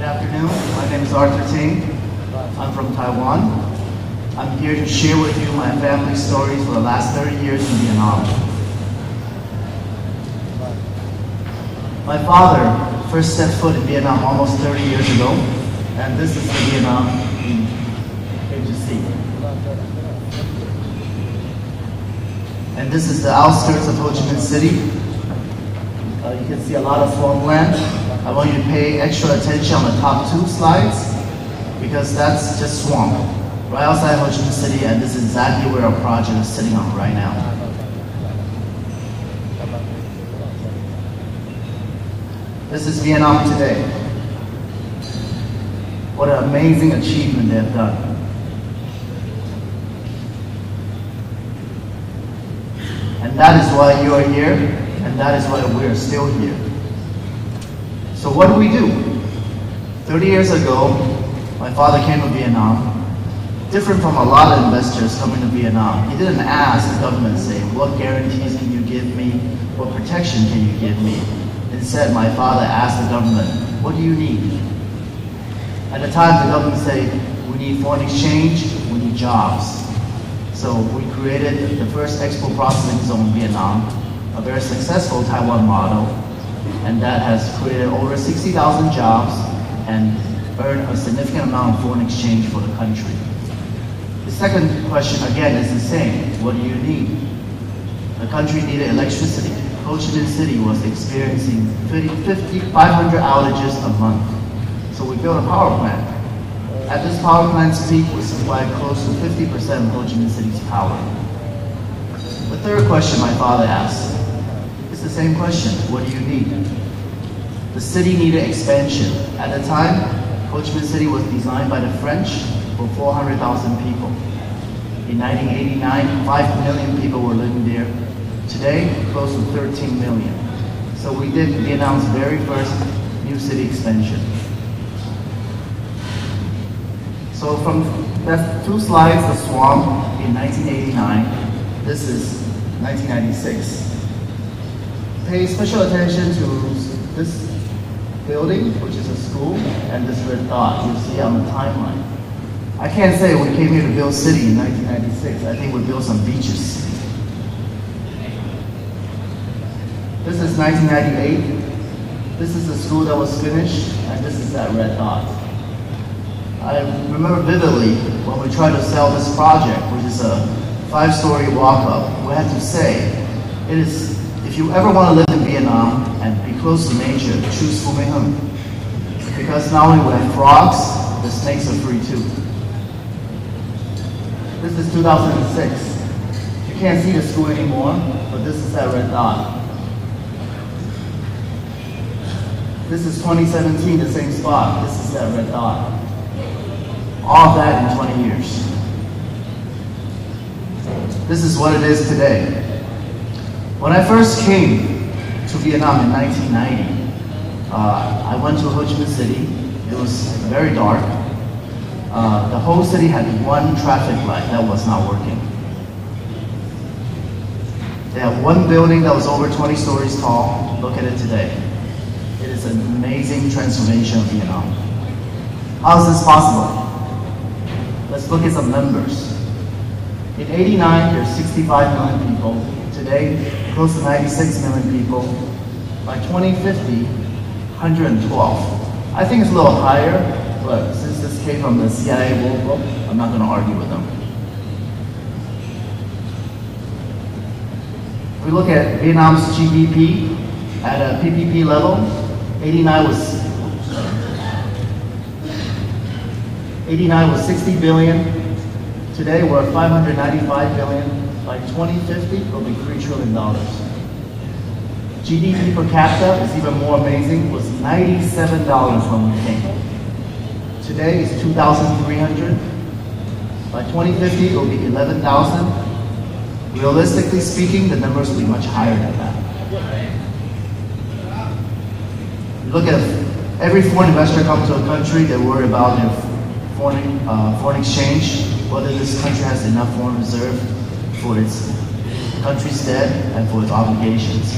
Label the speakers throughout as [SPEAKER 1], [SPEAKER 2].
[SPEAKER 1] afternoon. My name is Arthur Ting. I'm from Taiwan. I'm here to share with you my family stories for the last 30 years in Vietnam. My father first set foot in Vietnam almost 30 years ago, and this is the Vietnam you came to see. And this is the outskirts of Ho Chi Minh City. You can see a lot of swampland. I want you to pay extra attention on the top two slides because that's just swamp. Right outside Ho Chi Minh City, and this is exactly where our project is sitting on right now. This is Vietnam today. What an amazing achievement they have done. And that is why you are here, and that is why we are still here. So what do we do? 30 years ago, my father came to Vietnam. Different from a lot of investors coming to Vietnam. He didn't ask the government, say, what guarantees can you give me? What protection can you give me? Instead, my father asked the government, what do you need? At the time, the government said, we need foreign exchange, we need jobs. So we created the first export processing zone in Vietnam, a very successful Taiwan model, and that has created over 60,000 jobs and earned a significant amount of foreign exchange for the country. The second question, again, is the same. What do you need? The country needed electricity. Ho Chi Minh City was experiencing 500 outages a month. So we built a power plant. At this power plant's peak, we supplied close to 50% of Ho Chi Minh City's power. The third question my father asked is the same question. What do you need? The city needed expansion. At the time, Ho Chi Minh City was designed by the French for 400,000 people. In 1989, 5 million people were living there. Today, close to 13 million. So we did Vietnam's very first new city expansion. So from that two slides, the swamp in 1989, this is 1996. Pay special attention to this building, which is a school, and this red dot you see on the timeline. I can't say we came here to build city in 1996. I think we built some beaches. This is 1998. This is the school that was finished, and this is that red dot. I remember vividly when we tried to sell this project, which is a 5-story walk-up. We had to say, if you ever want to live in Vietnam and be close to nature, choose富美鑫. Because not only we have frogs, the snakes are free too. This is 2006. You can't see the school anymore, but this is that red dot. This is 2017, the same spot. This is that red dot. All of that in 20 years. This is what it is today. When I first came to Vietnam in 1990, I went to Ho Chi Minh City. It was very dark. The whole city had one traffic light that was not working. They had one building that was over 20 stories tall. Look at it today. It is an amazing transformation of Vietnam. How is this possible? Let's look at some numbers. In '89, there's 65 million people. Today, close to 96 million people. By 2050, 112. I think it's a little higher, but since this came from the CIA World Book, I'm not going to argue with them. If we look at Vietnam's GDP at a PPP level, 89 was 60 billion. Today we're at 595 billion. By 2050, it'll be $3 trillion. GDP per capita is even more amazing. It was $97 when we came. Today it's 2,300. By 2050, it'll be 11,000. Realistically speaking, the numbers will be much higher than that. Look at every foreign investor comes to a country, they worry about their foreign exchange, whether this country has enough foreign reserve for its country's debt and for its obligations.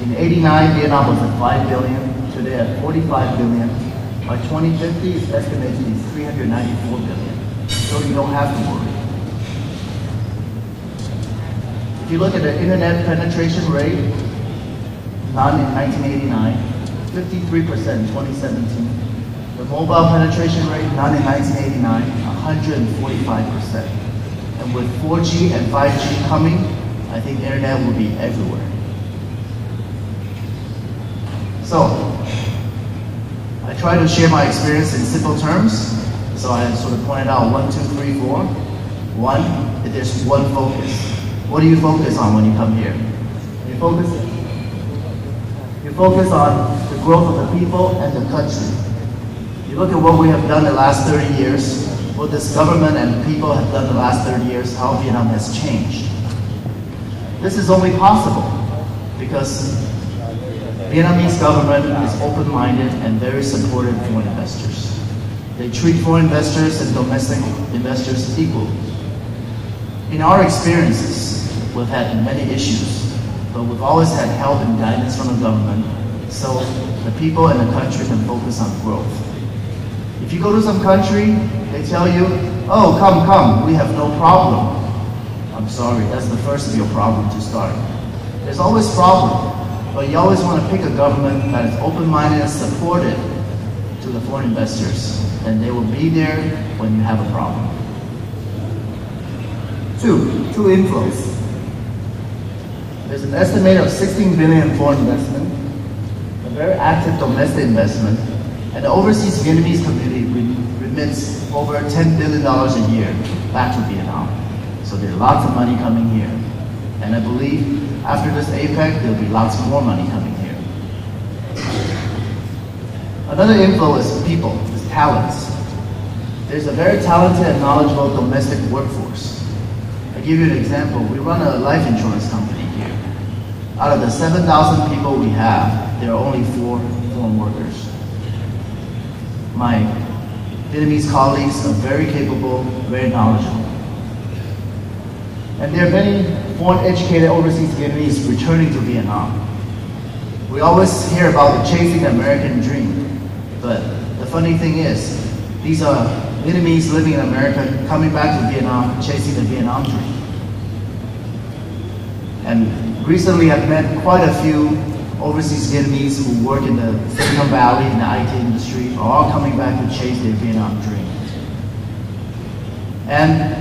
[SPEAKER 1] In '89, Vietnam was at 5 billion. Today at 45 billion. By 2050, it's estimated to be 394 billion. So you don't have to worry. If you look at the internet penetration rate, not in 1989, 53% in 2017. The mobile penetration rate, not in 1989, 145%. And with 4G and 5G coming, I think internet will be everywhere. So, I try to share my experience in simple terms. So I sort of pointed out 1, 2, 3, 4. 1, that there's one focus. What do you focus on when you come here? You focus on the growth of the people and the country. You look at what we have done the last 30 years, what this government and people have done the last 30 years, how Vietnam has changed. This is only possible because Vietnamese government is open-minded and very supportive of foreign investors. They treat foreign investors and domestic investors equally. In our experiences, we've had many issues, but we've always had help and guidance from the government, so the people and the country can focus on growth. If you go to some country, they tell you, oh, come, we have no problem. I'm sorry, that's the first of your problem to start. There's always problem, but you always want to pick a government that is open-minded and supportive to the foreign investors, and they will be there when you have a problem. Two inflows. There's an estimate of 16 billion in foreign investment, a very active domestic investment, and the overseas Vietnamese community remits over $10 billion a year back to Vietnam. So there's lots of money coming here. And I believe after this APEC, there'll be lots more money coming here. Another inflow is people, is talents. There's a very talented and knowledgeable domestic workforce. I'll give you an example. We run a life insurance company here. Out of the 7,000 people we have, there are only 4 foreign workers. My Vietnamese colleagues are very capable, very knowledgeable. And there are many foreign-educated overseas Vietnamese returning to Vietnam. We always hear about the chasing the American dream, but the funny thing is, these are Vietnamese living in America, coming back to Vietnam, chasing the Vietnam dream. And recently I've met quite a few overseas Vietnamese who work in the Silicon Valley, in the IT industry, are all coming back to chase their Vietnam dream. And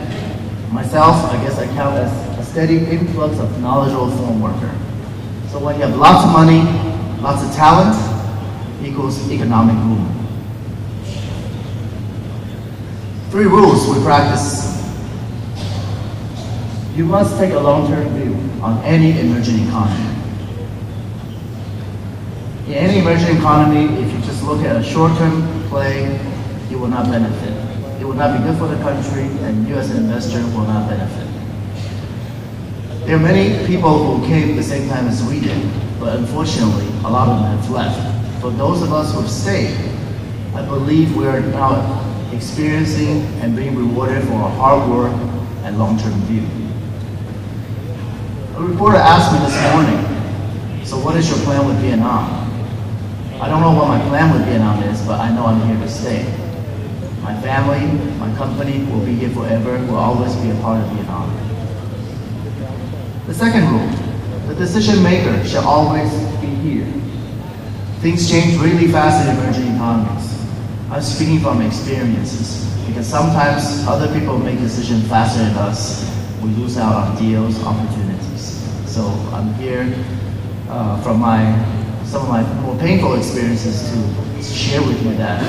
[SPEAKER 1] myself, I guess I count as a steady influx of knowledgeable foreign worker. So when you have lots of money, lots of talent, equals economic boom. 3 rules we practice. You must take a long-term view on any emerging economy. In any emerging economy, if you just look at a short-term play, you will not benefit. It will not be good for the country, and you as an investor will not benefit. There are many people who came at the same time as we did, but unfortunately, a lot of them have left. For those of us who have stayed, I believe we are now experiencing and being rewarded for our hard work and long-term view. A reporter asked me this morning, so what is your plan with Vietnam? I don't know what my plan with Vietnam is, but I know I'm here to stay. My family, my company will be here forever, will always be a part of Vietnam. The second rule, the decision maker shall always be here. Things change really fast in emerging economies. I'm speaking from experiences, because sometimes other people make decisions faster than us. We lose out on deals, opportunities. So I'm here from some of my more painful experiences to share with you that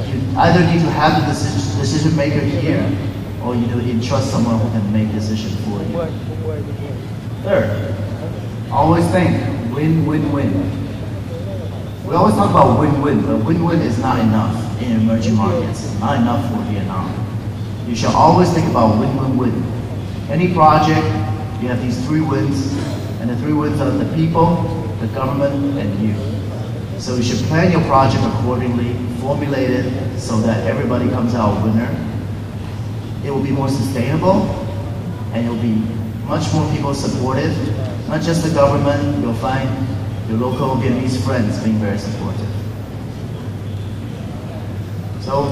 [SPEAKER 1] you either need to have the decision maker here, or you need to entrust someone who can make decisions for you. Third, always think win-win-win. We always talk about win-win, but win-win is not enough in emerging markets, not enough for Vietnam. You should always think about win-win-win. Any project, you have these 3 wins, and the 3 wins are the people, the government, and you. So you should plan your project accordingly, formulate it so that everybody comes out a winner. It will be more sustainable, and it will be much more people supportive. Not just the government, you'll find your local Vietnamese friends being very supportive. So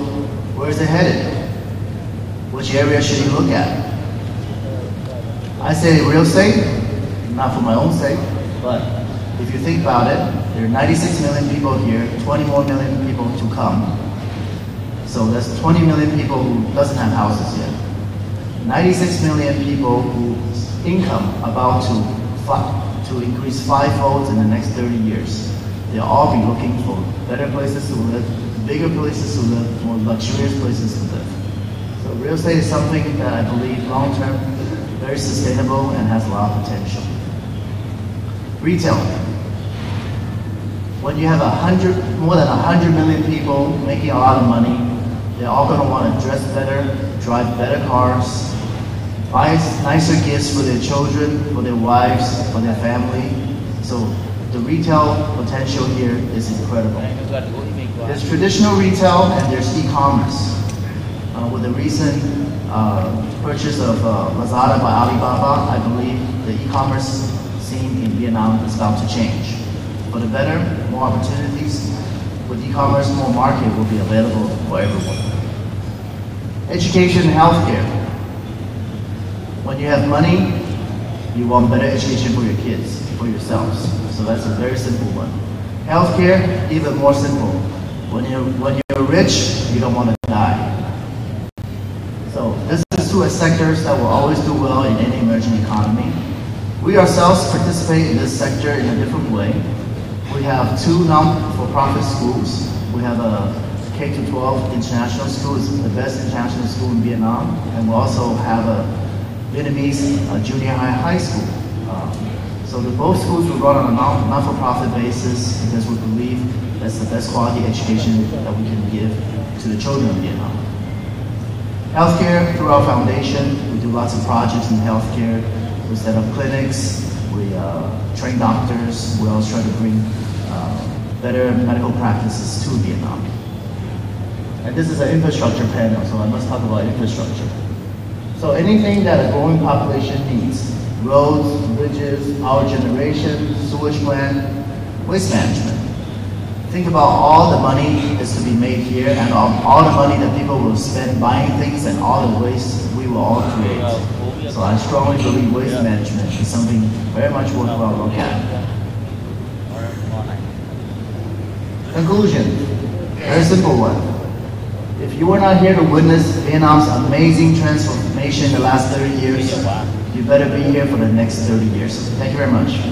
[SPEAKER 1] where is it headed? Which area should you look at? I say real estate, not for my own sake, but if you think about it, there are 96 million people here, 20 more million people to come. So that's 20 million people who doesn't have houses yet. 96 million people whose income about to increase fivefold in the next 30 years. They'll all be looking for better places to live, bigger places to live, more luxurious places to live. So real estate is something that I believe long-term, very sustainable, and has a lot of potential. Retail. When you have more than 100 million people making a lot of money, they're all going to want to dress better, drive better cars, buy nicer gifts for their children, for their wives, for their family. So the retail potential here is incredible. There's traditional retail and there's e-commerce. With the recent purchase of Lazada by Alibaba, I believe the e-commerce scene in Vietnam is about to change. For the better, more opportunities. With e-commerce, more market will be available for everyone. Education and healthcare. When you have money, you want better education for your kids, for yourselves. So that's a very simple one. Healthcare, even more simple. When you're rich, you don't want to die. So this is two sectors that will always do well in any emerging economy. We ourselves participate in this sector in a different way. We have two non-for-profit schools. We have a K-12 international school, it's the best international school in Vietnam, and we also have a Vietnamese junior high school. So both schools will run on a non-for-profit basis because we believe that's the best quality education that we can give to the children of Vietnam. Healthcare, through our foundation, we do lots of projects in healthcare. We set up clinics, we train doctors, we also try to bring better medical practices to Vietnam. And this is an infrastructure panel, so I must talk about infrastructure. So anything that a growing population needs, roads, bridges, power generation, sewage plant, waste management. Think about all the money that's to be made here and all the money that people will spend buying things and all the waste we will all create. So I strongly believe waste management is something very much worthwhile to look at. Conclusion, very simple one. If you were not here to witness Vietnam's amazing transformation in the last 30 years, you better be here for the next 30 years. Thank you very much.